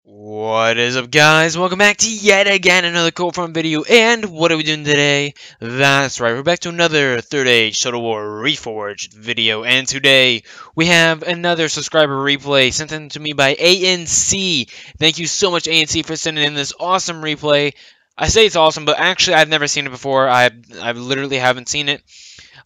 What is up, guys? Welcome back to yet again another Cold Front video. And what are we doing today? That's right, we're back to another Third Age Total War Reforged video. And today we have another subscriber replay sent in to me by ANC. Thank you so much, ANC, for sending in this awesome replay. I say it's awesome, but actually I've never seen it before. I literally haven't seen it.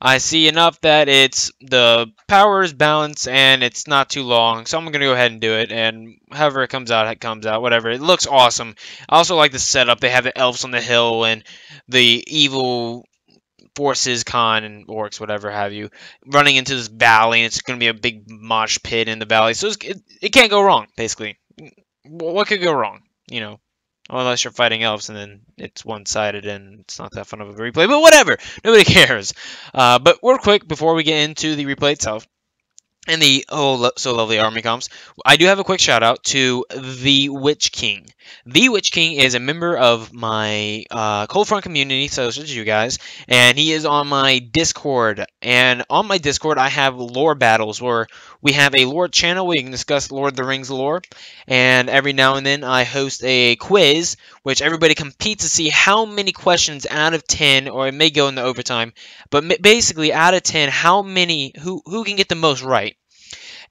I see enough that it's the power is balanced and it's not too long, so I'm gonna go ahead and do it. And however it comes out. Whatever. It looks awesome. I also like the setup. They have the elves on the hill and the evil forces, Khan and orcs, whatever have you, running into this valley. And it's gonna be a big mosh pit in the valley, so it can't go wrong. Basically, what could go wrong? You know. Unless you're fighting elves and then it's one-sided and it's not that fun of a replay. But whatever. Nobody cares. But real quick, before we get into the replay itself, and the so lovely army comps, I do have a quick shout out to the Witch King. The Witch King is a member of my Cold Front community, such as you guys, and he is on my Discord. And on my Discord, I have lore battles where we have a lore channel where you can discuss Lord of the Rings lore, and every now and then I host a quiz, which everybody competes to see how many questions out of 10, or it may go into overtime, but basically out of 10, how many, who can get the most right.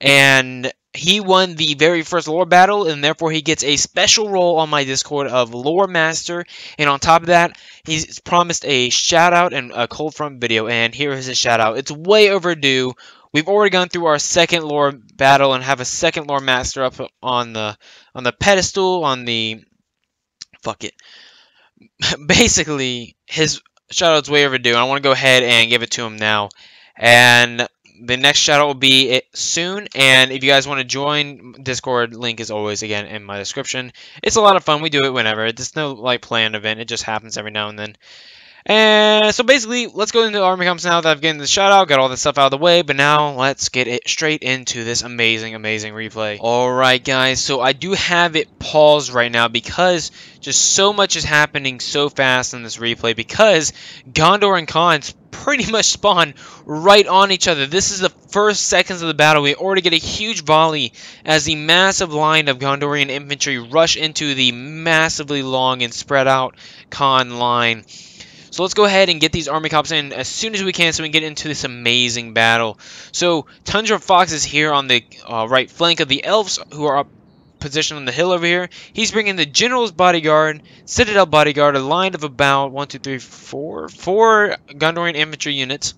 And he won the very first lore battle, and therefore he gets a special role on my Discord of Lore Master. And on top of that, he's promised a shout out and a Cold Front video, and here is his shout out. It's way overdue. We've already gone through our second lore battle and have a second Lore Master up on the pedestal on the fuck it. Basically, his shout out's way overdue, and I want to go ahead and give it to him now. And the next shout out will be soon, and if you guys want to join Discord, link is always again in my description. It's a lot of fun. We do it whenever. It's no like planned event. It just happens every now and then. And so basically, let's go into the army comps now that I've gotten the shout out, got all this stuff out of the way, but now let's get it straight into this amazing replay. Alright guys, so I do have it paused right now because just so much is happening so fast in this replay, because Gondor and Khans pretty much spawn right on each other. This is the first seconds of the battle. We already get a huge volley as the massive line of Gondorian infantry rush into the massively long and spread out Khan line. So let's go ahead and get these army cops in as soon as we can so we can get into this amazing battle. So Tundra Fox is here on the right flank of the elves who are up positioned on the hill over here. He's bringing the General's Bodyguard, Citadel Bodyguard, a line of about 4 Gondorian infantry units.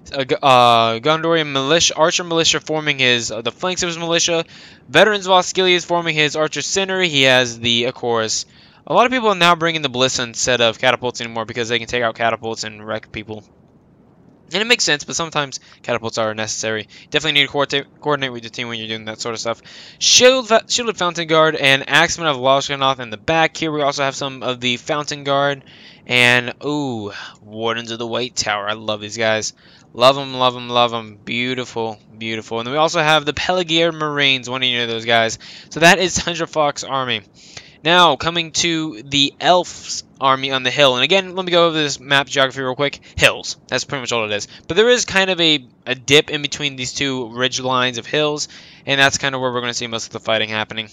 Gondorian militia, archer militia forming his the flanks of his militia. Veterans of Osgiliath is forming his archer center. He has the, of course, a lot of people are now bringing the ballista instead of catapults anymore because they can take out catapults and wreck people. And it makes sense, but sometimes catapults are necessary. Definitely need to coordinate with your team when you're doing that sort of stuff. Shielded Fountain Guard and Axemen of Loshganoth in the back. Here we also have some of the Fountain Guard. And, ooh, Wardens of the White Tower. I love these guys. Love them, love them, love them. Beautiful, beautiful. And then we also have the Pelagier Marines, one of those guys. So that is Tundra Fox Army. Now, coming to the Elves army on the hill. And again, let me go over this map geography real quick. Hills. That's pretty much all it is. But there is kind of a dip in between these two ridge lines of hills. And that's kind of where we're going to see most of the fighting happening.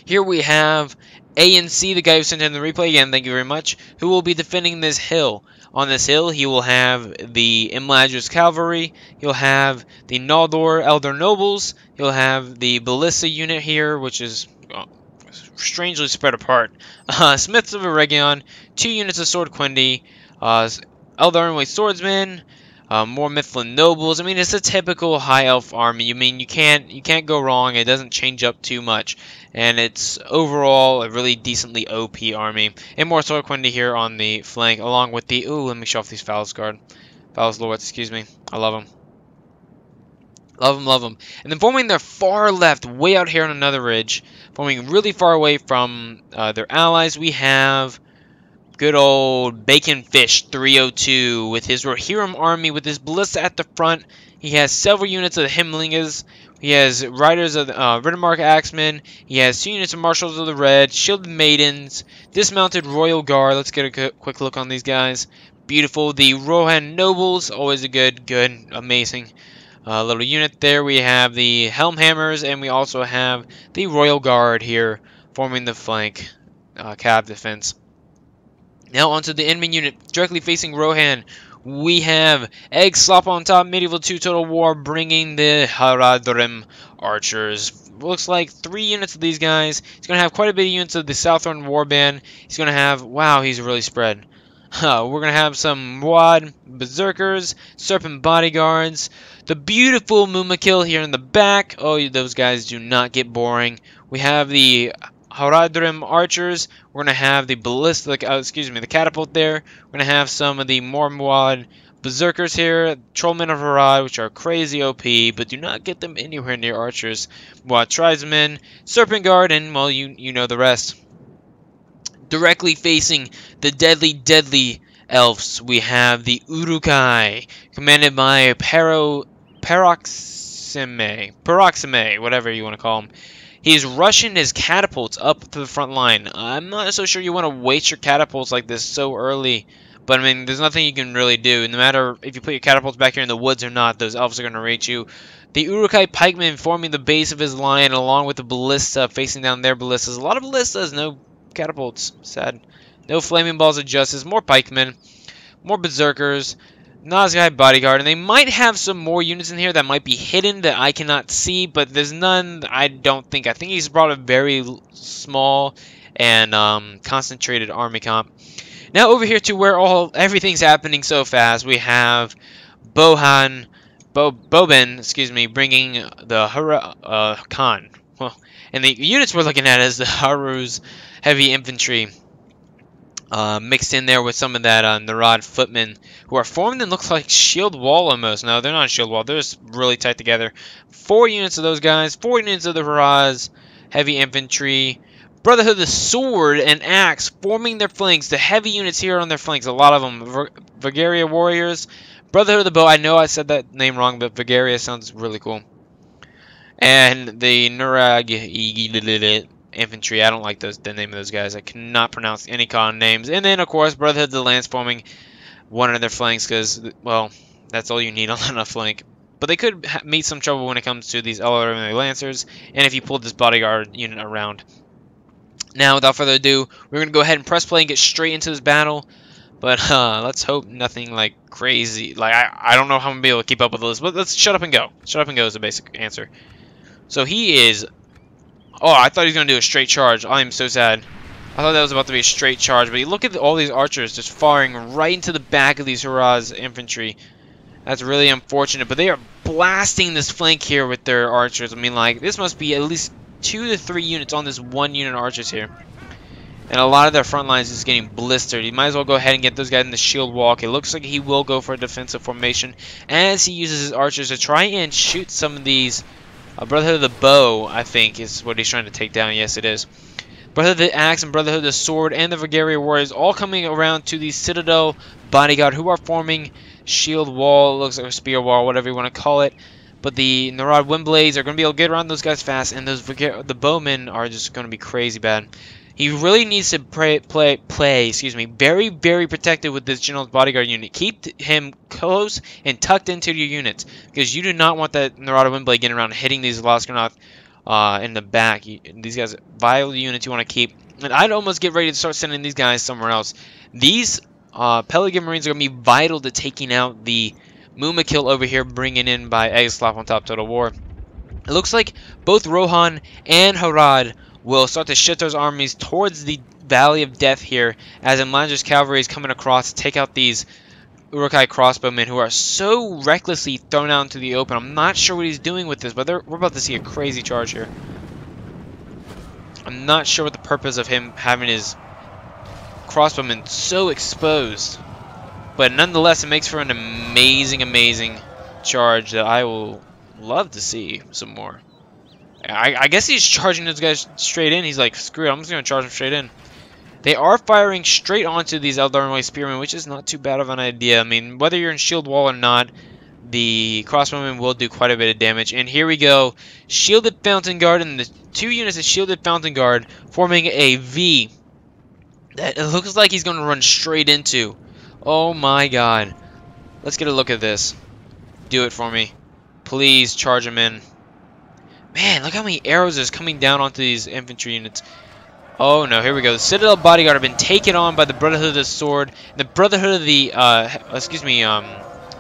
Here we have ANC, the guy who sent in the replay. Again, thank you very much. Who will be defending this hill. On this hill, he will have the Imladris Cavalry. He'll have the Noldor Elder Nobles. He'll have the Ballista unit here, which is strangely spread apart. Smiths of Eregion, 2 units of Sword Quendi, Eldarin Swordsmen, more Mifflin Nobles. I mean, it's a typical High Elf army. I mean, you can't go wrong. It doesn't change up too much, and it's overall a really decently OP army. And more Sword Quendi here on the flank, along with the let me show off these Phallus Lords. Excuse me. I love them. Love them, love them. And then forming their far left, way out here on another ridge, forming really far away from their allies, we have good old Bacon Fish 302 with his Rohirrim army, with his ballista at the front. He has several units of the Himlingas. He has riders of the Riddermark Axemen. He has 2 units of Marshals of the Red, Shielded Maidens, Dismounted Royal Guard. Let's get a quick look on these guys. Beautiful. The Rohan Nobles, always a good, amazing little unit there. We have the Helm Hammers, and we also have the Royal Guard here forming the flank cav defense. Now onto the enemy unit directly facing Rohan. We have Egg Slop on top, Medieval 2 Total War, bringing the Haradrim Archers. Looks like 3 units of these guys. He's going to have quite a bit of units of the Southern Warband. He's going to have, wow, he's really spread. We're going to have some Wad Berserkers, Serpent Bodyguards, the beautiful Mumakil here in the back. Oh, those guys do not get boring. We have the Haradrim Archers. We're going to have the the Catapult there. We're going to have some of the Mormwad Berserkers here, Trollmen of Harad, which are crazy OP, but do not get them anywhere near Archers. Wad Tribesmen, Serpent Guard, and, well, you know the rest. Directly facing the deadly elves, we have the Urukai, commanded by Peroxime, whatever you want to call him. He's rushing his catapults up to the front line. I'm not so sure you want to waste your catapults like this so early, but I mean, there's nothing you can really do. No matter if you put your catapults back here in the woods or not, those elves are going to reach you. The Urukai pikemen forming the base of his line, along with the ballista facing down their ballistas. A lot of ballistas, no catapults. Sad. No flaming balls of justice. More pikemen. More berserkers. Nazgai bodyguard. And they might have some more units in here that might be hidden that I cannot see, but there's none I don't think. I think he's brought a very small and concentrated army comp. Now over here to where everything's happening so fast. We have Boben, bringing the Khan. Well, and the units we're looking at is the Haru's heavy infantry, mixed in there with some of that Narad footmen, who are formed and look like shield wall almost. No, they're not shield wall. They're just really tight together. 4 units of those guys, 4 units of the Haraz heavy infantry. Brotherhood of the Sword and Axe forming their flanks. The heavy units here on their flanks. A lot of them. Vagaria Warriors. Brotherhood of the Bow. I know I said that name wrong, but Vagaria sounds really cool. And the Nurag Infantry. I don't like the name of those guys. I cannot pronounce any con names. And then, of course, Brotherhood of the Lance forming one of their flanks because, well, that's all you need on a flank. But they could meet some trouble when it comes to these LRM Lancers, and if you pulled this bodyguard unit around. Now, without further ado, we're going to go ahead and press play and get straight into this battle. But let's hope nothing like crazy. Like I don't know how I'm going to be able to keep up with this. But let's shut up and go. Shut up and go is the basic answer. So he is... Oh, I thought he was going to do a straight charge. I am so sad. I thought that was about to be a straight charge. But you look at all these archers just firing right into the back of these Haraz infantry. That's really unfortunate. But they are blasting this flank here with their archers. I mean, like, this must be at least 2 to 3 units on this 1 unit of archers here. And a lot of their front lines is getting blistered. You might as well go ahead and get those guys in the shield walk. It looks like he will go for a defensive formation as he uses his archers to try and shoot some of these. Brotherhood of the Bow, I think, is what he's trying to take down. Yes, it is. Brotherhood of the Axe and Brotherhood of the Sword and the Vagaria Warriors all coming around to the Citadel Bodyguard, who are forming shield wall, looks like a spear wall, whatever you want to call it. But the Narad Windblades are going to be able to get around those guys fast, and the bowmen are just going to be crazy bad. He really needs to play very, very protected with this General's Bodyguard unit. Keep him close and tucked into your units, because you do not want that Narada Windblade getting around and hitting these Laskarnoth in the back. These guys, vital units you want to keep. And I'd almost get ready to start sending these guys somewhere else. These Pelican Marines are going to be vital to taking out the Mumakil over here, bringing in by Eggslop on top Total War. It looks like both Rohan and Harad will start to shift those armies towards the Valley of Death here, as Imlandra's cavalry is coming across to take out these Urukai crossbowmen who are so recklessly thrown out into the open. I'm not sure what he's doing with this, but we're about to see a crazy charge here. I'm not sure what the purpose of him having his crossbowmen so exposed. But nonetheless, it makes for an amazing, amazing charge that I will love to see some more. I guess he's charging those guys straight in. He's like, screw it, I'm just going to charge them straight in. They are firing straight onto these Eldarinway Spearmen, which is not too bad of an idea. I mean, whether you're in shield wall or not, the crossbowmen will do quite a bit of damage. And here we go. Shielded Fountain Guard and the 2 units of Shielded Fountain Guard forming a V that it looks like he's going to run straight into. Oh my god. Let's get a look at this. Do it for me. Please charge them in. Man, look how many arrows is coming down onto these infantry units. Oh no, here we go. The Citadel Bodyguard have been taken on by the Brotherhood of the Sword. The Brotherhood of the,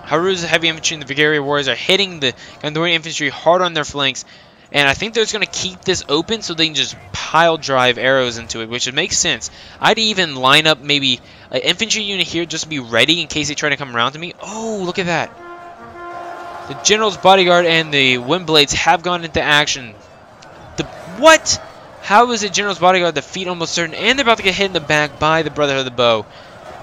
Haru's Heavy Infantry and the Vigarian Warriors are hitting the Gondorian Infantry hard on their flanks. And I think they're just going to keep this open so they can just pile drive arrows into it, which makes sense. I'd even line up maybe an infantry unit here just to be ready in case they try to come around to me. Oh, look at that. The General's Bodyguard and the Windblades have gone into action. What? How is the General's Bodyguard defeat almost certain? And they're about to get hit in the back by the Brotherhood of the Bow.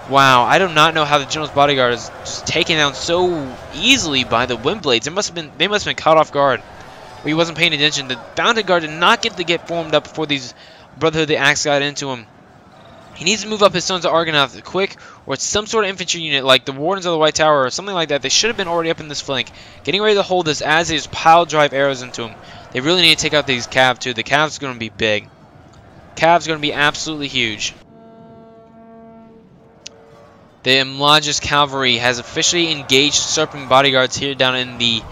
Wow, I do not know how the General's Bodyguard is just taken down so easily by the Windblades. They must have been caught off guard. Or he wasn't paying attention. The Bounded Guard did not get formed up before these Brotherhood of the Axe got into him. He needs to move up his Sons of Argonath quick, or it's some sort of infantry unit like the Wardens of the White Tower or something like that. They should have been already up in this flank, getting ready to hold this as they just pile drive arrows into him. They really need to take out these Cav too. The Cav's going to be big. Cav's going to be absolutely huge. The Imlagis Cavalry has officially engaged Serpent Bodyguards here down in the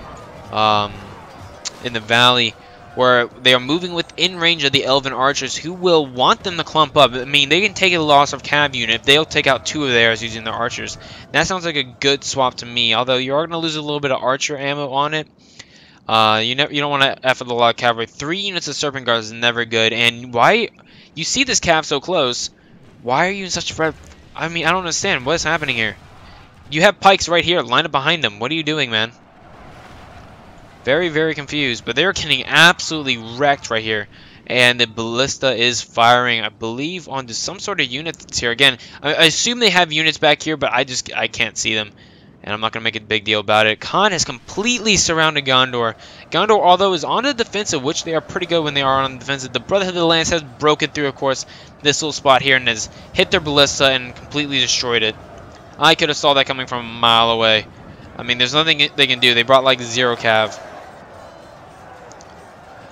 valley, where they are moving within range of the Elven Archers, who will want them to clump up. I mean, they can take a loss of Cav unit if they'll take out 2 of theirs using their Archers. That sounds like a good swap to me, although you are going to lose a little bit of Archer ammo on it. You don't want to F with a lot of Cavalry. 3 units of Serpent Guards is never good, and why... You see this Cav so close, why are you in such a threat? I mean, I don't understand. What is happening here? You have pikes right here. Line up behind them. What are you doing, man? Very, very confused. But they're getting absolutely wrecked right here. And the ballista is firing, I believe, onto some sort of unit that's here. Again, I assume they have units back here, but I can't see them. And I'm not going to make a big deal about it. Khan has completely surrounded Gondor. Gondor, although, is on the defensive, which they are pretty good when they are on the defensive. The Brotherhood of the Lance has broken through, of course, this little spot here and has hit their ballista and completely destroyed it. I could have saw that coming from a mile away. I mean, there's nothing they can do. They brought like 0 Cav.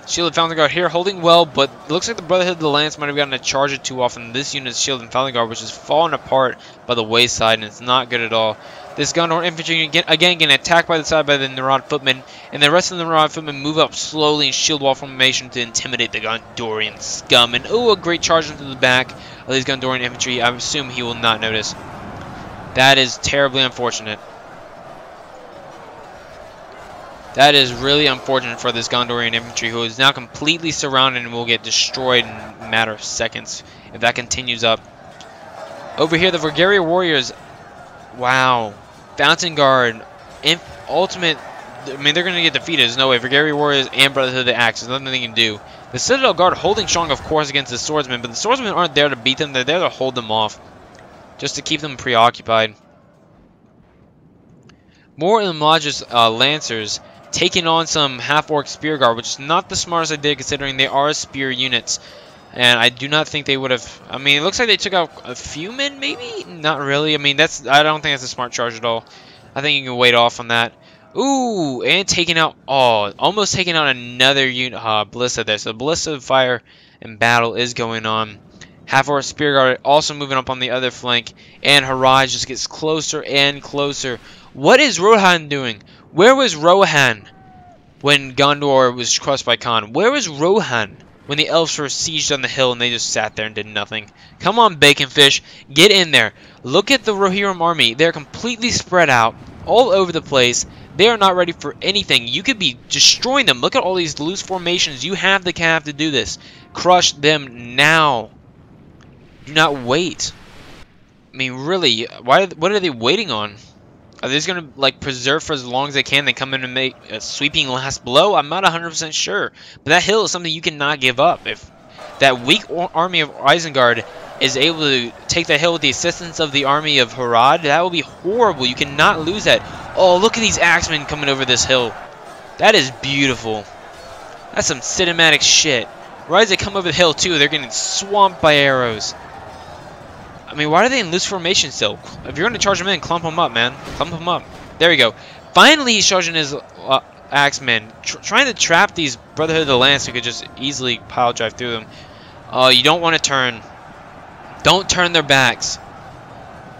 Shielded Foundling Guard here, holding well, but it looks like the Brotherhood of the Lance might have gotten a charge or 2 off on this unit's Shielded Foundling Guard, which is falling apart by the wayside, and it's not good at all. This Gondor infantry again getting attacked by the side by the Narod footmen, and the rest of the Narod footmen move up slowly in shield wall formation to intimidate the Gondorian scum. And oh, a great charge into the back of these Gondorian infantry. I assume he will not notice. That is terribly unfortunate. That is really unfortunate for this Gondorian infantry, who is now completely surrounded and will get destroyed in a matter of seconds if that continues up. Over here, the Vigarian Warriors, wow. Fountain Guard, Ultimate, I mean, they're going to get defeated. There's no way. Vigarian Warriors and Brotherhood of the Axe, there's nothing they can do. The Citadel Guard holding strong, of course, against the Swordsmen, but the Swordsmen aren't there to beat them. They're there to hold them off, just to keep them preoccupied. More Imlagis Lancers taking on some half-orc Spear Guard, which is not the smartest idea considering they are spear units. And I do not think they would have... I mean, it looks like they took out a few men, maybe? Not really. I mean, I don't think that's a smart charge at all. I think you can wait off on that. Ooh, and taking out... Oh, almost taking out another unit. Ballista there. So Ballista fire and battle is going on. Half-orc Spear Guard also moving up on the other flank. And Haraj just gets closer and closer. What is Rohan doing? Where was Rohan when Gondor was crushed by Khan? Where was Rohan when the elves were sieged on the hill and they just sat there and did nothing? Come on, Baconfish, get in there. Look at the Rohirrim army. They're completely spread out all over the place. They are not ready for anything. You could be destroying them. Look at all these loose formations. You have the Cav to do this. Crush them now. Do not wait. I mean, really, what are they waiting on? Are they just going to, like, preserve for as long as they can, then come in and make a sweeping last blow? I'm not 100% sure. But that hill is something you cannot give up. If that weak army of Isengard is able to take that hill with the assistance of the army of Harad, that will be horrible. You cannot lose that. Oh, look at these axemen coming over this hill. That is beautiful. That's some cinematic shit. Right as they come over the hill, too, they're getting swamped by arrows. I mean, why are they in loose formation still? If you're going to charge them in, clump them up, man. Clump them up. There we go. Finally, he's charging his axemen. Trying to trap these Brotherhood of the Lance who could just easily pile drive through them. Oh, you don't want to turn. Don't turn their backs.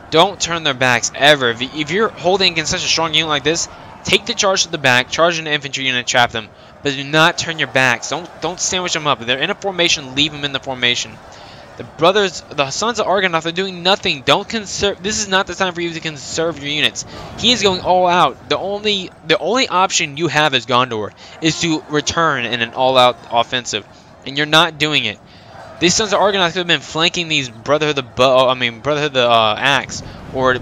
Don't turn their backs, ever. If you're holding against such a strong unit like this, Take the charge to the back, charge an infantry unit, trap them, but do not turn your backs. Don't sandwich them up. If they're in a formation, leave them in the formation. The sons of Argonath are doing nothing. Don't conserve. This is not the time for you to conserve your units. He is going all out. The only option you have as Gondor is to return in an all-out offensive, and you're not doing it. These sons of Argonath could have been flanking these Brotherhood of the Axe, or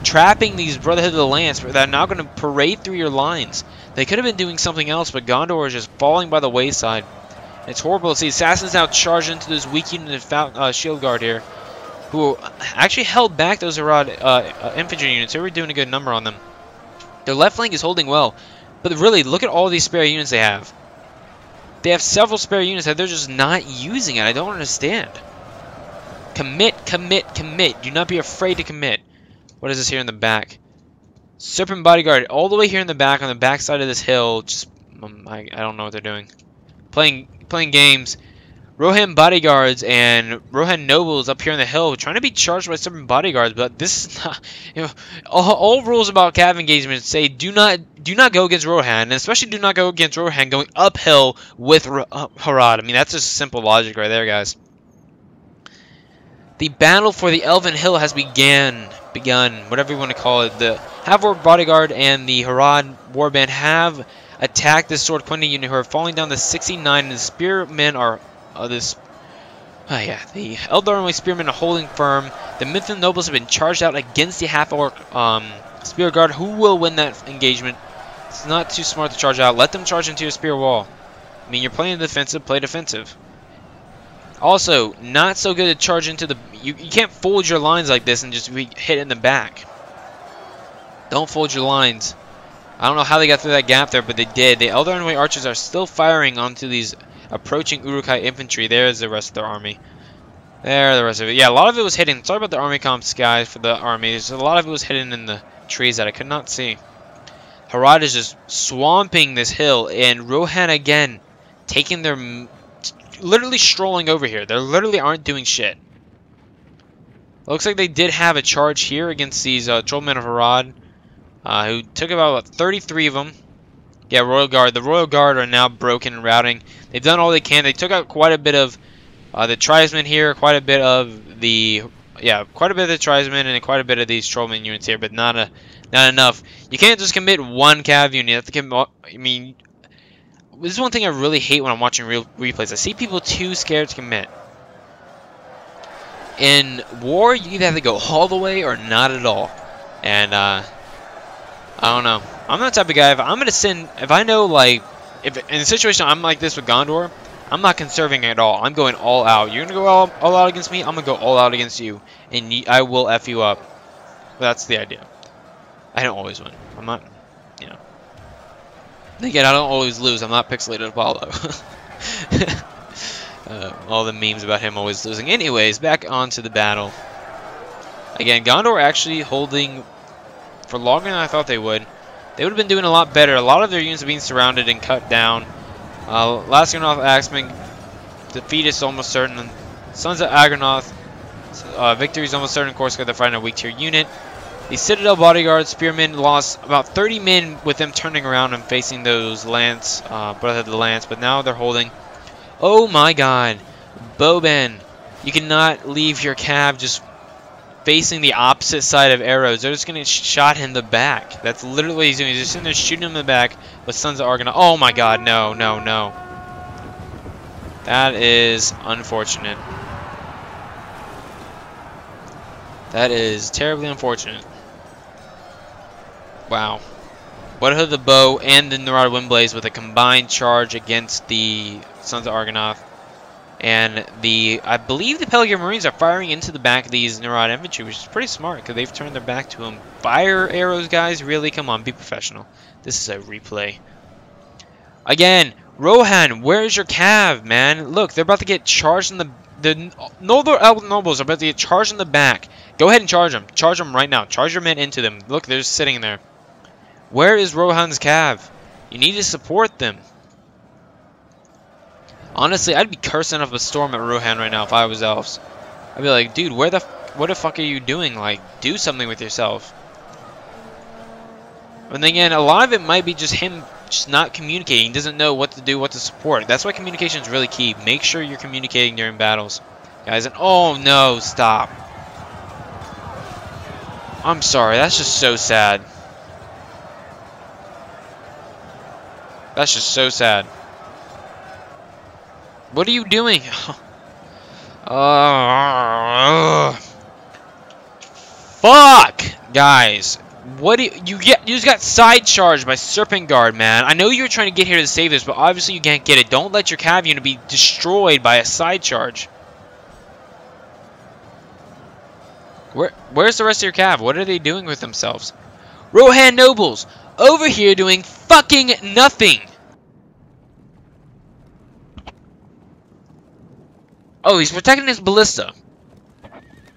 trapping these Brotherhood of the Lance, but they're now going to parade through your lines. They could have been doing something else, but Gondor is just falling by the wayside. It's horrible to see assassins now charge into this weak unit of shield guard here, who actually held back those Harad infantry units. They were doing a good number on them. Their left flank is holding well, but really, look at all these spare units they have. They have several spare units that they're just not using it. I don't understand. Commit, commit, commit. Do not be afraid to commit. What is this here in the back? Serpent Bodyguard all the way here in the back, on the back side of this hill. Just, I don't know what they're doing. Playing games. Rohan Bodyguards and Rohan Nobles up here on the hill trying to be charged by Serpent Bodyguards, but this is not, all rules about cav engagement say do not go against Rohan, and especially do not go against Rohan going uphill with Harad. I mean, that's just simple logic right there, guys. The battle for the Elven Hill has begun, whatever you want to call it. The Half-Orc Bodyguard and the Harad Warband have attacked this sword pointing unit who are falling down to 69, and the spearmen are the Eldar spearmen are holding firm. The Mithril nobles have been charged out against the Half-Orc Spear Guard. Who will win that engagement? It's not too smart to charge out. Let them charge into your spear wall. I mean, you're playing defensive, play defensive. Also, not so good to charge into the... You can't fold your lines like this and just be hit in the back. Don't fold your lines. I don't know how they got through that gap there, but they did. The Eldar archers are still firing onto these approaching Uruk-hai infantry. There's the rest of their army. There, the rest of it. Yeah, a lot of it was hidden. Sorry about the army comps, guys, for the armies. A lot of it was hidden in the trees that I could not see. Harad is just swamping this hill, and Rohan again taking their... literally strolling over here. They literally aren't doing shit. Looks like they did have a charge here against these Trollmen of Harad, who took about 33 of them. Yeah, Royal Guard. The Royal Guard are now broken and routing. They've done all they can. They took out quite a bit of the tribesmen here, quite a bit of the tribesmen, and quite a bit of these Trollmen units here, but not enough. You can't just commit one cav unit. You have to commit. I mean, this is one thing I really hate when I'm watching real replays. I see people too scared to commit. In war, you either have to go all the way or not at all. And I don't know. I'm not the type of guy. If I'm gonna send, if I know, like, if in a situation I'm like this with Gondor, I'm not conserving at all. I'm going all out. You're gonna go all out against me. I'm gonna go all out against you, and I will f you up. That's the idea. I don't always win. I'm not, you know. Again, I don't always lose. I'm not Pixelated Apollo. All the memes about him always losing. Anyways, back onto the battle. Again, Gondor actually holding for longer than I thought they would. They would have been doing a lot better. A lot of their units are being surrounded and cut down. Laskarnoth Axeman defeat is almost certain. Sons of Agronoth victory is almost certain, of course, because they're fighting a weak tier unit. The Citadel Bodyguard Spearmen lost about 30 men with them turning around and facing those Lance, Brotherhood of the Lance, but now they're holding. Oh my god. Boban, you cannot leave your cav just facing the opposite side of arrows. They're just going to get shot in the back. That's literally what he's doing. He's just sitting there shooting him in the back with Sons of Argonath. Oh my god, no, no, no. That is unfortunate. That is terribly unfortunate. Wow. Brotherhood of the Bow and the Narada Windblaze with a combined charge against the Sons of Argonath. And I believe the Pelargir Marines are firing into the back of these Narada infantry, which is pretty smart because they've turned their back to them. Fire arrows, guys. Really? Come on, be professional. This is a replay. Again, Rohan, where's your cav, man? Look, they're about to get charged in the nobles are about to get charged in the back. Go ahead and charge them. Charge them right now. Charge your men into them. Look, they're just sitting there. Where is Rohan's cav? You need to support them. Honestly, I'd be cursing up a storm at Rohan right now if I was elves. I'd be like, dude, what the fuck are you doing? Like, do something with yourself. And then again, a lot of it might be just him just not communicating. He doesn't know what to do, what to support. That's why communication is really key. Make sure you're communicating during battles, guys. And oh no, stop. I'm sorry, that's just so sad. That's just so sad. What are you doing? Fuck, guys. What do you get? You just got side charged by Serpent Guard, man. I know you're trying to get here to save this, but obviously you can't get it. Don't let your cav unit be destroyed by a side charge. Where's the rest of your cav? What are they doing with themselves? Rohan Nobles over here doing fucking nothing. Oh, he's protecting his ballista.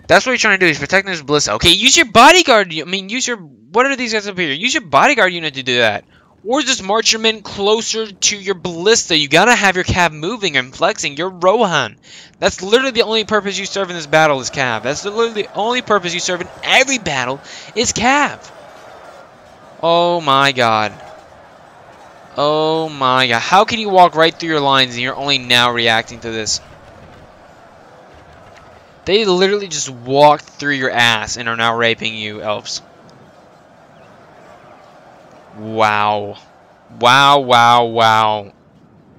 That's what you're trying to do. He's protecting his ballista. Okay, use your bodyguard. I mean, use your... What are these guys up here? Use your bodyguard unit to do that. Or just march your men closer to your ballista. You gotta have your cav moving and flexing. You're Rohan. That's literally the only purpose you serve in this battle is cav. That's literally the only purpose you serve in every battle is cav. Oh my god. Oh my god. How can you walk right through your lines and you're only now reacting to this? They literally just walked through your ass and are now raping you, elves. Wow. Wow, wow, wow.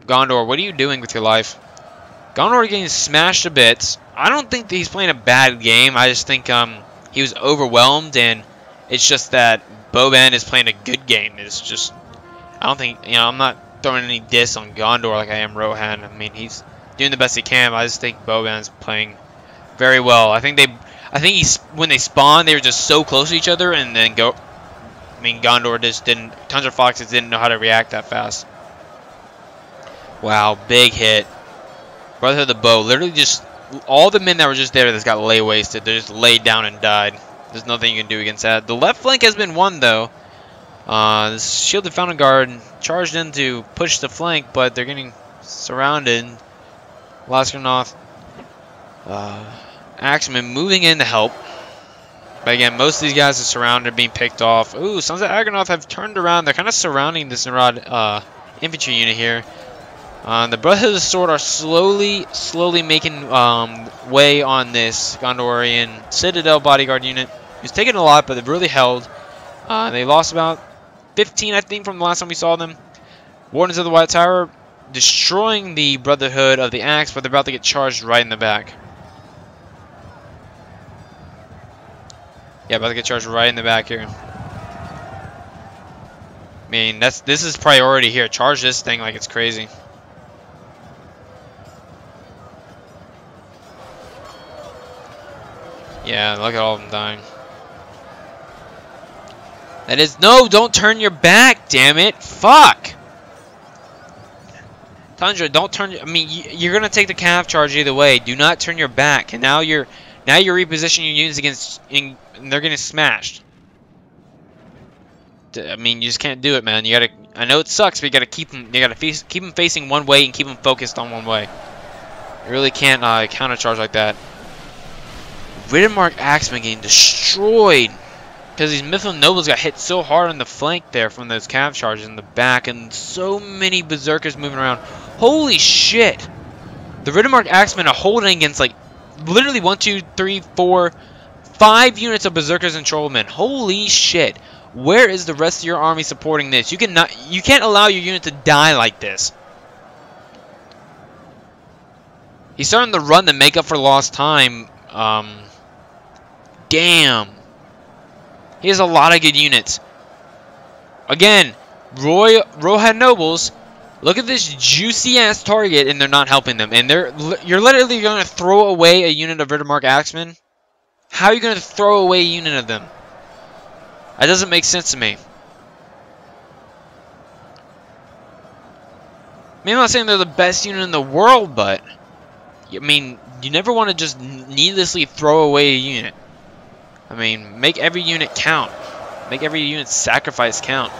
Gondor, what are you doing with your life? Gondor getting smashed to bits. I don't think that he's playing a bad game. I just think he was overwhelmed, and it's just that Boban is playing a good game. It's just, I don't think, you know, I'm not throwing any diss on Gondor like I am Rohan. I mean, he's doing the best he can, but I just think Boban's playing very well. I think when they spawned, they were just so close to each other, and then Gondor just didn't. Tundra Foxes didn't know how to react that fast. Wow, big hit. Brotherhood of the Bow, literally just all the men that were just there that got lay wasted. They just laid down and died. There's nothing you can do against that. The left flank has been won though. This Shielded Fountain Guard charged in to push the flank, but they're getting surrounded. Laskernoth. Axeman moving in to help. But again, most of these guys are surrounded, being picked off. Ooh, Sons of Agronoth have turned around. They're kind of surrounding this Narod infantry unit here. The Brotherhood of the Sword are slowly making way on this Gondorian Citadel bodyguard unit. It's taken a lot, but they've really held. They lost about 15, I think, from the last time we saw them. Wardens of the White Tower destroying the Brotherhood of the Axe, but they're about to get charged right in the back. Yeah, about to get charged right in the back here. I mean, this is priority here. Charge this thing like it's crazy. Yeah, look at all of them dying. That is... No, don't turn your back, damn it. Fuck! Tundra, don't turn... I mean, you're going to take the cav charge either way. Do not turn your back. And now you're repositioning your units against... and they're getting smashed. I mean, you just can't do it, man. You gotta... I know it sucks, but you gotta keep them... You gotta keep them facing one way and keep them focused on one way. You really can't countercharge like that. Riddermark Axeman getting destroyed because these Mifflin Nobles got hit so hard on the flank there from those cav charges in the back, and so many berserkers moving around. Holy shit! The Riddermark Axemen are holding against like literally 1, 2, 3, 4, 5 units of berserkers and trollmen. Holy shit! Where is the rest of your army supporting this? You can't allow your unit to die like this. He's starting to run to make up for lost time. Damn. He has a lot of good units. Again, Rohan Nobles, look at this juicy ass target, and they're not helping them. And you're literally going to throw away a unit of Riddermark Axemen? How are you going to throw away a unit of them? That doesn't make sense to me. I mean, I'm not saying they're the best unit in the world, but I mean, you never want to just needlessly throw away a unit. I mean, make every unit count. Make every unit sacrifice count.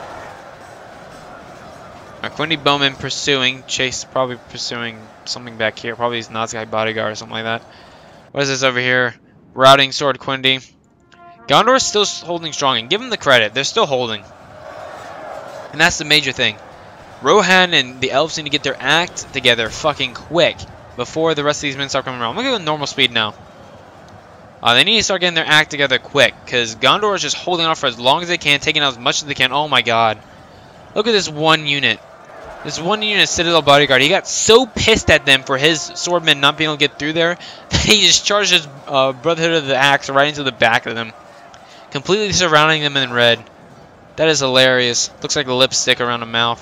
Quindy Bowman pursuing. Chase probably pursuing something back here. Probably his Nazgûl bodyguard or something like that. What is this over here? Routing Sword Quindy. Gondor is still holding strong, and give them the credit. They're still holding. And that's the major thing. Rohan and the elves need to get their act together fucking quick before the rest of these men start coming around. I'm gonna go normal speed now. They need to start getting their act together quick, because Gondor is just holding off for as long as they can, taking out as much as they can. Oh my god. Look at this one unit. This one unit, Citadel Bodyguard. He got so pissed at them for his swordmen not being able to get through there that he just charged his Brotherhood of the Axe right into the back of them, completely surrounding them in red. That is hilarious. Looks like a lipstick around a mouth.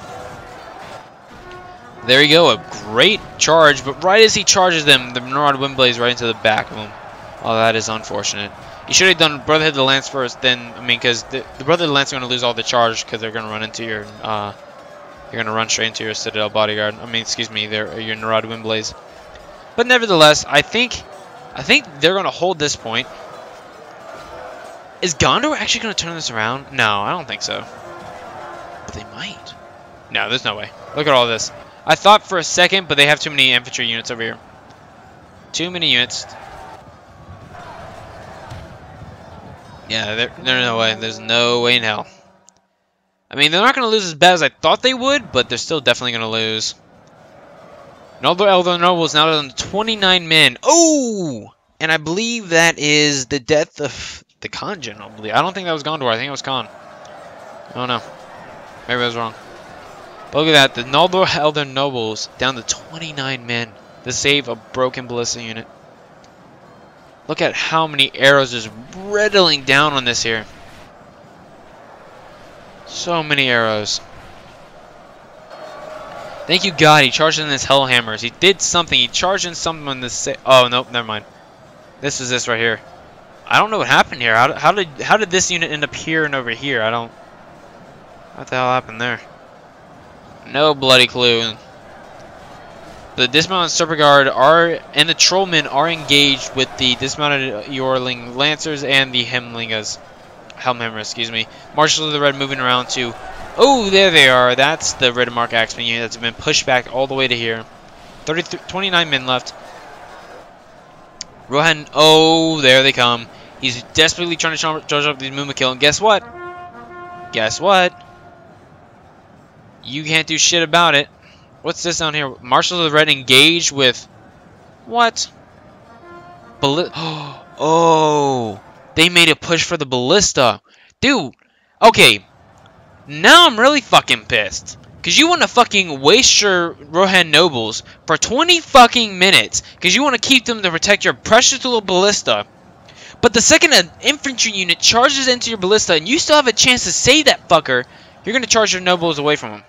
There you go. A great charge, but right as he charges them, the Maraud Windblaze right into the back of him. Oh, that is unfortunate. You should have done Brotherhood of the Lance first, then, I mean, because the Brotherhood of the Lance are going to lose all the charge because they're going to run into your, you're going to run straight into your Citadel Bodyguard. I mean, excuse me, your Narad Windblaze. But nevertheless, I think they're going to hold this point. Is Gondor actually going to turn this around? No, I don't think so. But they might. No, there's no way. Look at all this. I thought for a second, but they have too many infantry units over here. Too many units. Yeah, there's no way. There's no way in hell. I mean, they're not going to lose as bad as I thought they would, but they're still definitely going to lose. Another Elder Noble is now down to 29 men. Oh! And I believe that is the death of the Khan General. I don't think that was Gondor. I think it was Khan. I don't know. Maybe I was wrong. But look at that. The Noldor Elder Nobles down to 29 men to save a broken ballista unit. Look at how many arrows just riddling down on this here. So many arrows. Thank you, God. He charged in his Hellhammers. He did something. He charged in something on this. Oh, nope. Never mind. This is this right here. I don't know what happened here. How did this unit end up here and over here? I don't. What the hell happened there? No bloody clue. The dismounted Serpent Guard and the Trollmen are engaged with the dismounted Yorling Lancers and the Helmhammer, excuse me. Marshals of the Red moving around to... Oh, there they are. That's the Riddermark Axeman unit that's been pushed back all the way to here. 29 men left. Rohan, oh, there they come. He's desperately trying to charge up these Mumakil, and guess what? Guess what? You can't do shit about it. What's this down here? Marshals of the Red engaged with... What? Oh, they made a push for the ballista. Dude, okay. Now I'm really fucking pissed. Because you want to fucking waste your Rohan nobles for 20 fucking minutes. Because you want to keep them to protect your precious little ballista. But the second an infantry unit charges into your ballista and you still have a chance to save that fucker, you're going to charge your nobles away from him.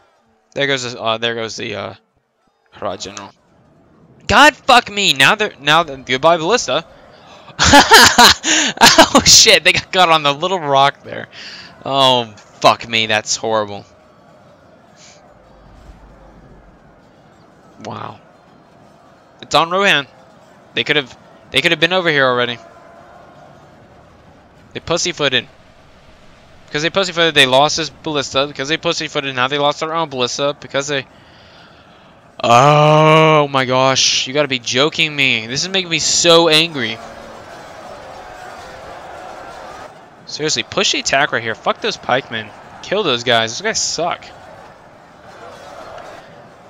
There goes the Harad General. God fuck me. Now goodbye ballista. Oh shit, they got caught on the little rock there. Oh fuck me, that's horrible. Wow. It's on Rohan. They could have been over here already. They pussyfooted. Because they pussyfooted, they lost his ballista. Because they pussyfooted, now they lost their own ballista. Because they... Oh my gosh. You gotta be joking me. This is making me so angry. Seriously, push the attack right here. Fuck those pikemen. Kill those guys. Those guys suck.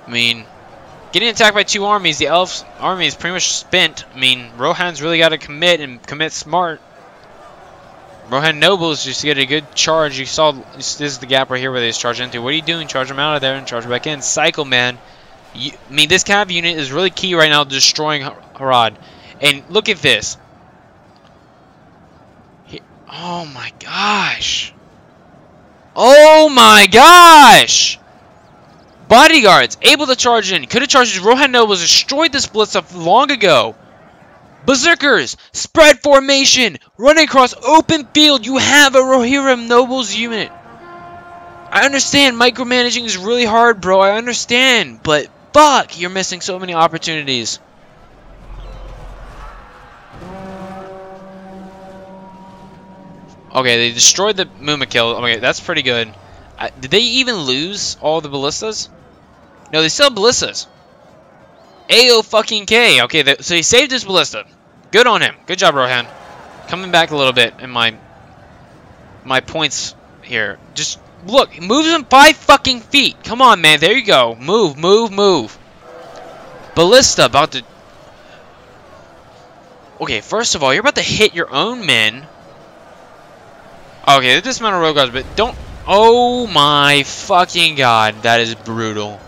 I mean, getting attacked by two armies, the elf army is pretty much spent. I mean, Rohan's really got to commit and commit smart. Rohan nobles just get a good charge. You saw this is the gap right here where they just charge into. What are you doing? Charge them out of there and charge back in. Cycle, man. I mean, this cav unit is really key right now, destroying Harad. And look at this. Oh my gosh. Oh my gosh. Bodyguards able to charge in. Could have charged. Rohan nobles destroyed this ballista long ago. Berserkers, spread formation, running across open field. You have a Rohirrim Nobles unit. I understand micromanaging is really hard, bro. I understand, but fuck, you're missing so many opportunities. Okay, they destroyed the Mumakil. Okay, that's pretty good. Did they even lose all the ballistas? No, they still have ballistas. AO fucking K. Okay, so he saved his ballista. Good on him. Good job, Rohan. Coming back a little bit in my points here. Just Look, it moves him 5 fucking feet. Come on, man. There you go. Move, move, move. Ballista about to... Okay, first of all, you're about to hit your own men. Okay, they dismounted road guards, but don't... Oh my fucking god. That is brutal.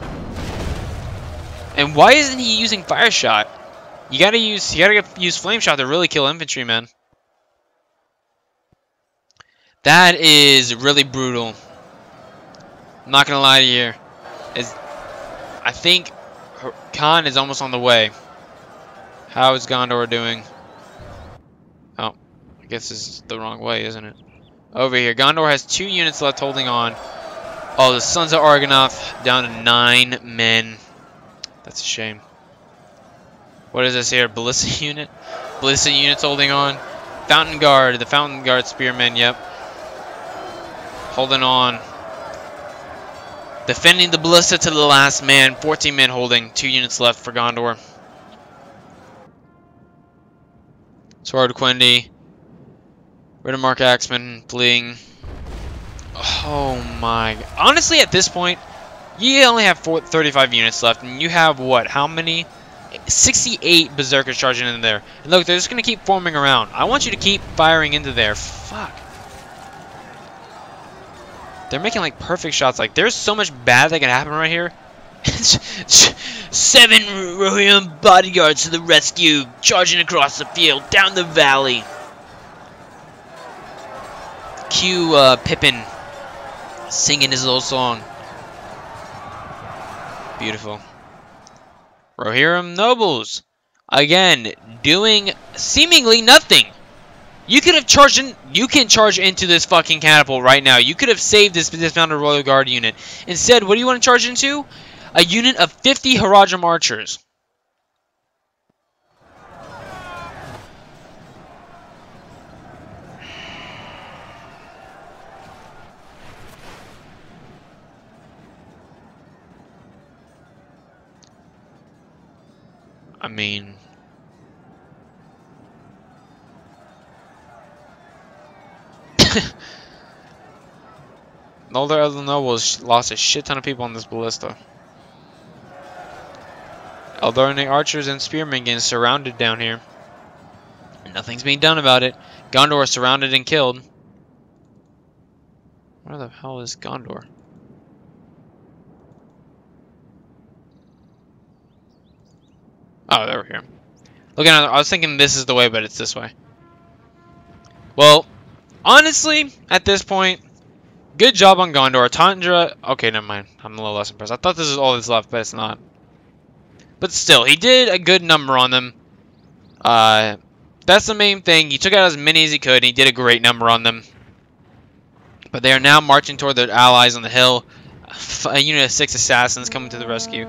And why isn't he using fire shot? You gotta use flame shot to really kill infantry, man. That is really brutal. I'm not gonna lie to you. I think Khan is almost on the way. How is Gondor doing? Oh, I guess this is the wrong way, isn't it? Over here, Gondor has 2 units left holding on. Oh, the Sons of Argonath down to 9 men. That's a shame. What is this here? Ballista unit? Ballista units holding on. Fountain Guard. The Fountain Guard spearmen, yep. Holding on. Defending the ballista to the last man. 14 men holding. 2 units left for Gondor. Sword Quendi. Riddermark Axeman fleeing. Oh my. Honestly, at this point, you only have 35 units left. And you have what? How many? 68 berserkers charging in there. And look, they're just going to keep forming around. I want you to keep firing into there. Fuck. They're making like perfect shots. Like, there's so much bad that can happen right here. 7 Rohirrim bodyguards to the rescue, charging across the field, down the valley. Cue Pippin singing his little song. Beautiful. Rohirrim nobles, again, doing seemingly nothing. You could have charged in. You can charge into this fucking catapult right now. You could have saved this dismounted Royal Guard unit. Instead, what do you want to charge into? A unit of 50 Haradrim archers. I mean... all their other nobles lost a shit ton of people on this ballista. Eldorni archers and spearmen getting surrounded down here. Nothing's being done about it. Gondor is surrounded and killed. Where the hell is Gondor? Oh, they're here. Looking at, I was thinking this is the way, but it's this way. Well, honestly, at this point, good job on Gondor. Tundra. Okay, never mind. I'm a little less impressed. I thought this is all that's left, but it's not. But still, he did a good number on them. That's the main thing. He took out as many as he could, and he did a great number on them. But they are now marching toward their allies on the hill. A unit of 6 assassins coming to the rescue.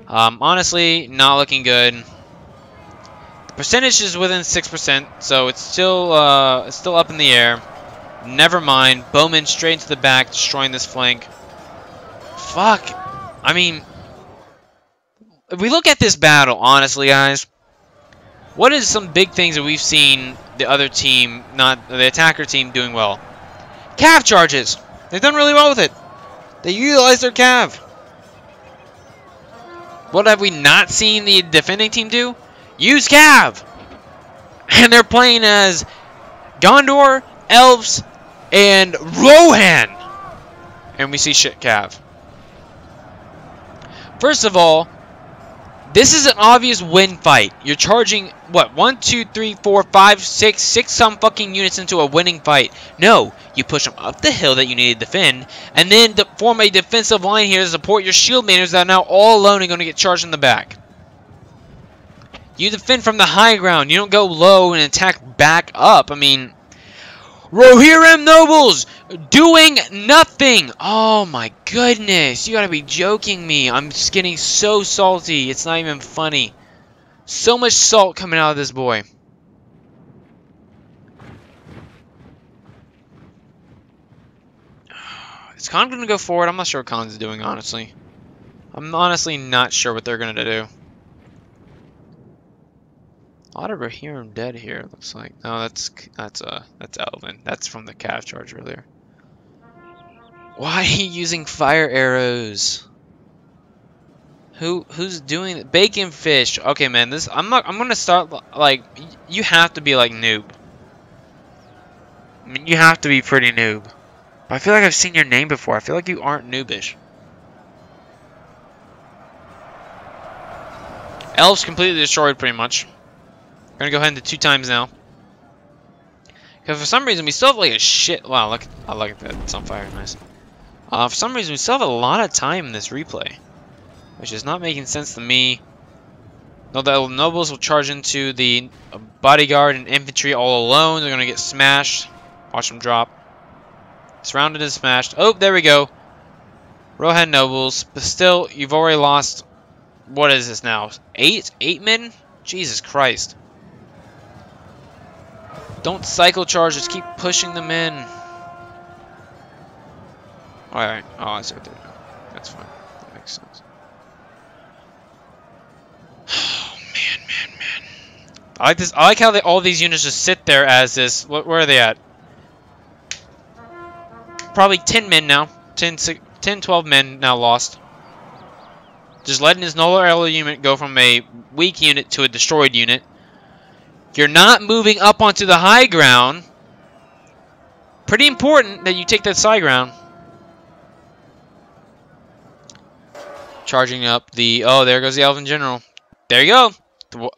Honestly, not looking good. The percentage is within 6%, so it's still up in the air. Never mind. Bowman straight into the back, destroying this flank. Fuck. I mean, if we look at this battle, honestly, guys, what is some big things that we've seen the other team, not the attacker team, doing well? Cav charges. They've done really well with it. They utilize their cav. What have we not seen the defending team do? Use cav. And they're playing as Gondor, elves, and Rohan. And we see shit cav. First of all, this is an obvious win fight. You're charging, what, 1, 2, 3, 4, 5, 6 some fucking units into a winning fight. No, you push them up the hill that you need to defend, and then form a defensive line here to support your shield banners that are now all alone and going to get charged in the back. You defend from the high ground. You don't go low and attack back up. I mean, Rohirrim nobles doing nothing. Oh my goodness. You gotta be joking me. I'm just getting so salty. It's not even funny. So much salt coming out of this boy. Is Khan gonna go forward? I'm not sure what Khan's doing, honestly. I'm honestly not sure what they're gonna do. A lot of Rohirrim dead here, it looks like. No, that's Elven. That's from the cav charge earlier. Why are you using fire arrows? Who's doing it? Bacon fish. Okay, man. I'm gonna start like you have to be like noob. I mean, you have to be pretty noob. I feel like I've seen your name before. I feel like you aren't noobish. Elves completely destroyed, pretty much. We're gonna go ahead and do 2 times now. Because for some reason we still have like a shit. Wow, look! I like that. It's on fire. Nice. For some reason we still have a lot of time in this replay, which is not making sense to me. No, the nobles will charge into the bodyguard and infantry all alone. They're gonna get smashed. Watch them drop. Surrounded and smashed. Oh, there we go. Rowhead nobles, but still, you've already lost. What is this now? 8 men? Jesus Christ! Don't cycle charge. Just keep pushing them in. All right. Oh, I see what they're doing. That's fine. That makes sense. Man. I like this. I like how all these units just sit there as this. Where are they at? Probably 10 men now. 10, 12 men now lost. Just letting his Nolar ally unit go from a weak unit to a destroyed unit. You're not moving up onto the high ground. Pretty important that you take that high ground. Charging up the... Oh, there goes the Elven General. There you go.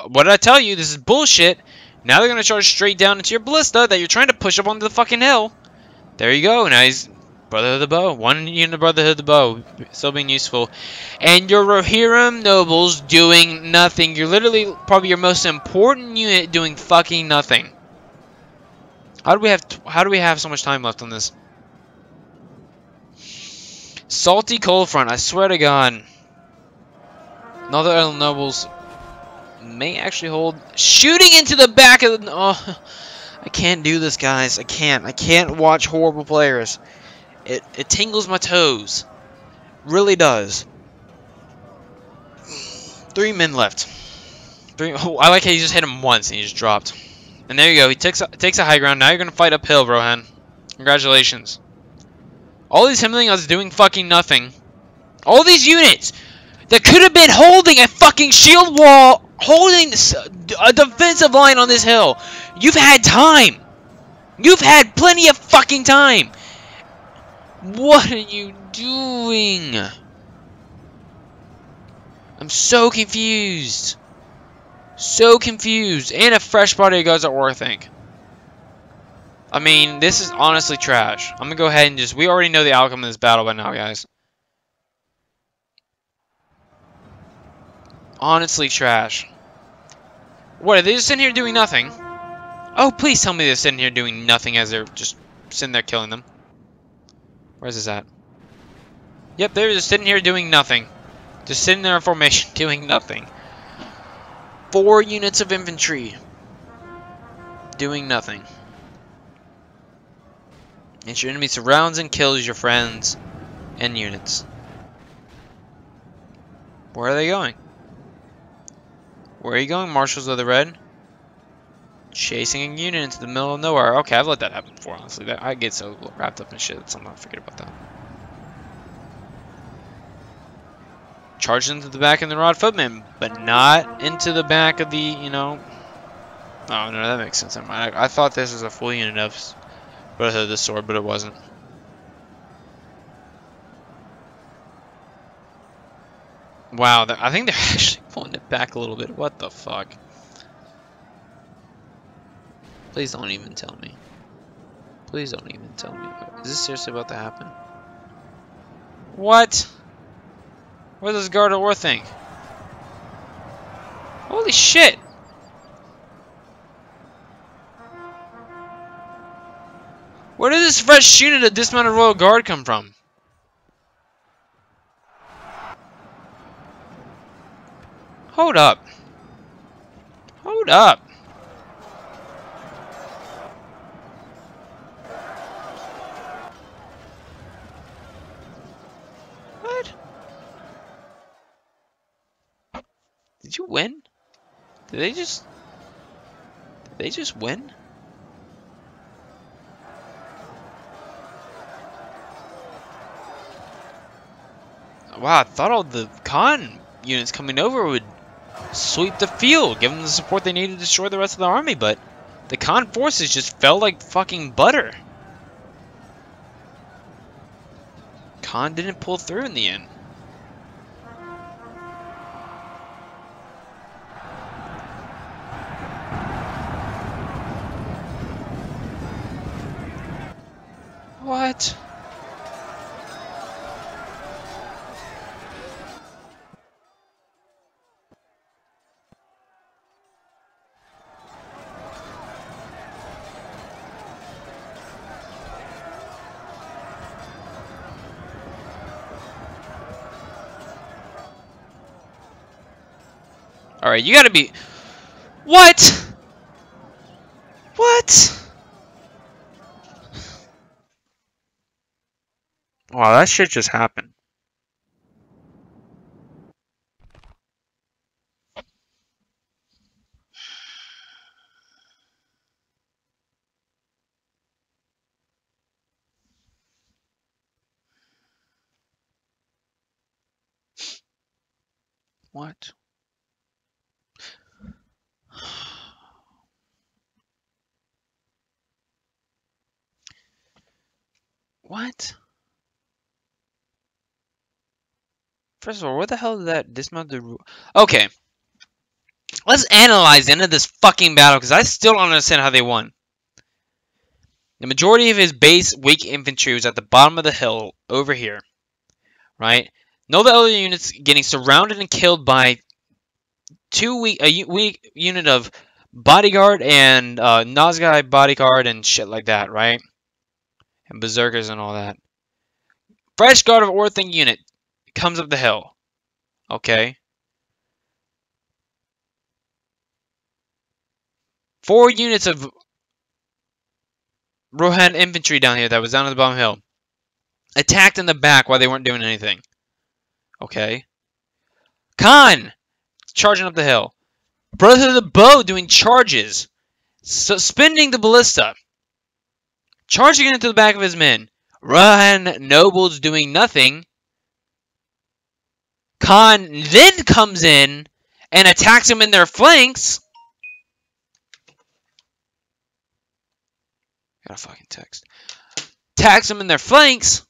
What did I tell you? This is bullshit. Now they're going to charge straight down into your ballista that you're trying to push up onto the fucking hill. There you go. Now he's Brotherhood of the Bow. 1 unit of Brotherhood of the Bow. Still being useful. And your Rohirrim nobles doing nothing. You're literally probably your most important unit doing fucking nothing. How do we have so much time left on this? Salty Cold Front. I swear to God. Another Elven nobles may actually hold. Shooting into the back of the... Oh, I can't do this, guys. I can't watch horrible players. It tingles my toes. Really does. 3 men left. 3. Oh, I like how you just hit him once and he just dropped. And there you go. He takes a high ground. Now you're gonna fight uphill, Rohan. Congratulations. All these Himmelings doing fucking nothing. All these units that could have been holding a fucking shield wall, holding a defensive line on this hill. You've had time. You've had plenty of fucking time. What are you doing? I'm so confused. So confused. And a fresh body goes at war, I think. I mean, this is honestly trash. I'm going to go ahead and just... We already know the outcome of this battle by now, guys. Honestly trash. What, are they just sitting here doing nothing? Oh, please tell me they're sitting here doing nothing as they're just sitting there killing them. Where's this at? Yep, they're just sitting here doing nothing. Just sitting there in formation doing nothing. 4 units of infantry. Doing nothing. And your enemy surrounds and kills your friends and units. Where are they going? Where are you going, Marshals of the Red? Chasing a unit into the middle of nowhere. Okay, I've let that happen before, honestly. I get so wrapped up in shit that sometimes I forget about that. Charged into the back of the Rod Footman, but not into the back of the, you know... Oh, no, that makes sense. I thought this was a full unit of Brotherhood of the Sword, but it wasn't. Wow, I think they're actually pulling it back a little bit. What the fuck? Please don't even tell me. Please don't even tell me. Is this seriously about to happen? What? What does Guard of War think? Holy shit! Where did this fresh unit of dismounted Royal Guard come from? Hold up. Hold up. What? Did you win? Did they just win? Wow, I thought all the Khan units coming over would sweep the field, give them the support they needed to destroy the rest of the army, but the Khan forces just fell like fucking butter. Khan didn't pull through in the end. What? Alright, you gotta be... What? What? Wow, that shit just happened. What? What? First of all, where the hell did that dismount the... Okay. Let's analyze the end of this fucking battle, because I still don't understand how they won. The majority of his base weak infantry was at the bottom of the hill, over here. Right? No the other units getting surrounded and killed by a weak unit of bodyguard and Nazgai bodyguard and shit like that, right? And berserkers and all that. Fresh guard of Orthing unit comes up the hill. Okay. 4 units of Rohan infantry down here that was down at the bottom hill. Attacked in the back while they weren't doing anything. Okay. Khan! Charging up the hill. Brother of the Bow doing charges. Suspending the ballista. Charging into the back of his men. Rohan nobles doing nothing. Khan then comes in and attacks them in their flanks. Got a fucking text. Attacks them in their flanks.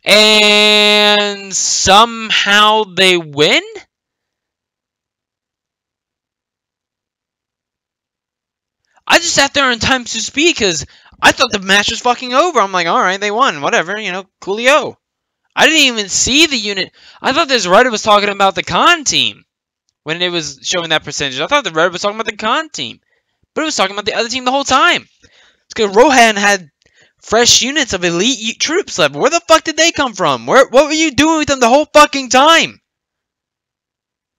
And somehow they win? I just sat there in time to speak because I thought the match was fucking over. I'm like, alright, they won. Whatever, you know, coolio. I didn't even see the unit. I thought this Reddit was talking about the Khan team when it was showing that percentage. I thought the Reddit was talking about the Khan team. But it was talking about the other team the whole time. It's because Rohan had fresh units of elite troops left. Where the fuck did they come from? What were you doing with them the whole fucking time?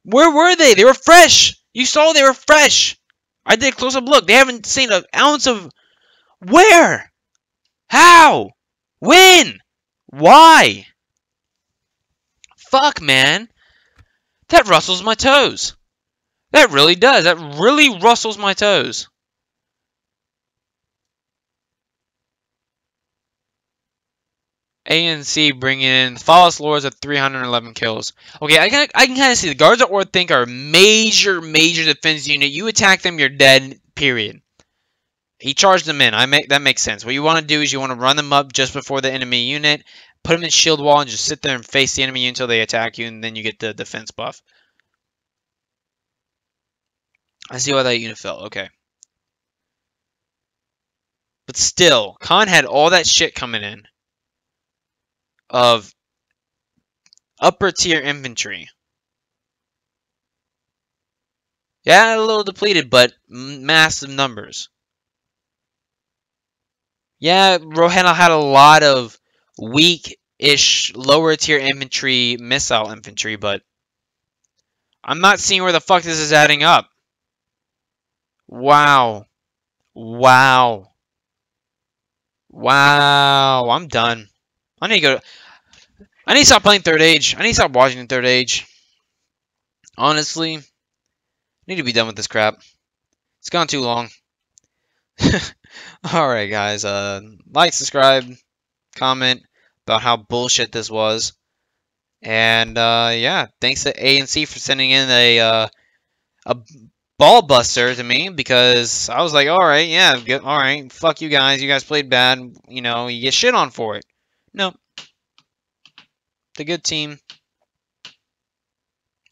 Where were they? They were fresh. You saw they were fresh. I did a close-up look. They haven't seen an ounce of... Where? How? When? Why? Fuck, man. That rustles my toes. That really does. That really rustles my toes. ANC bringing in Flawless Lords at 311 kills. Okay, I can kind of see the Guards of Orthink are a major defense unit. You attack them, you're dead, period. He charged them in. That makes sense. What you want to do is you want to run them up just before the enemy unit, put them in shield wall, and just sit there and face the enemy until they attack you, and then you get the defense buff. I see why that unit fell. Okay. But still, Khan had all that shit coming in of upper tier infantry. Yeah, a little depleted, but massive numbers. Yeah, Rohan had a lot of weak-ish lower tier infantry, missile infantry, but I'm not seeing where the fuck this is adding up. Wow. Wow. Wow. I'm done. I need to stop playing Third Age. I need to stop watching Third Age. Honestly, I need to be done with this crap. It's gone too long. Alright, guys. Like, subscribe, comment. about how bullshit this was. And yeah, thanks to A and C for sending in a ball buster to me because I was like, all right, yeah, good, all right, fuck you guys. You guys played bad. You know, you get shit on for it. No, the good team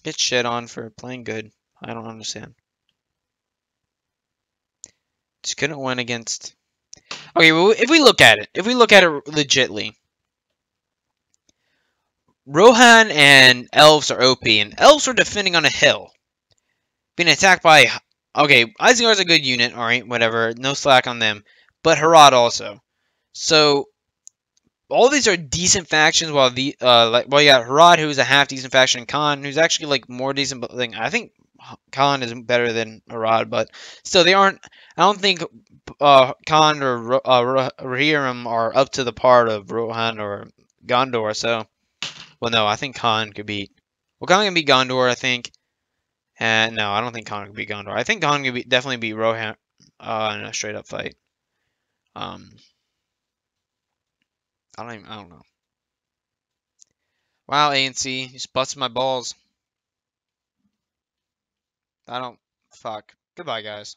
gets shit on for playing good. I don't understand. Just couldn't win against. Okay, well, if we look at it, legitly, Rohan and elves are OP, and elves are defending on a hill, being attacked by. Okay, Isengar's a good unit, alright, whatever, no slack on them, but Harad also. So, all these are decent factions, while you got Harad, who's a half decent faction, and Khan, who's actually, like, more decent, but, like, I think Khan is better than Harad, but still, they aren't. I don't think Khan or Rohirrim are up to the part of Rohan or Gondor, so. Well, no, I think Khan could beat. Well, Khan can beat Gondor, I think. And no, I don't think Khan could beat Gondor. I think Khan could definitely beat Rohan in a straight up fight. Um, I don't know. Wow, ANC, you just busted my balls. I don't. Fuck. Goodbye, guys.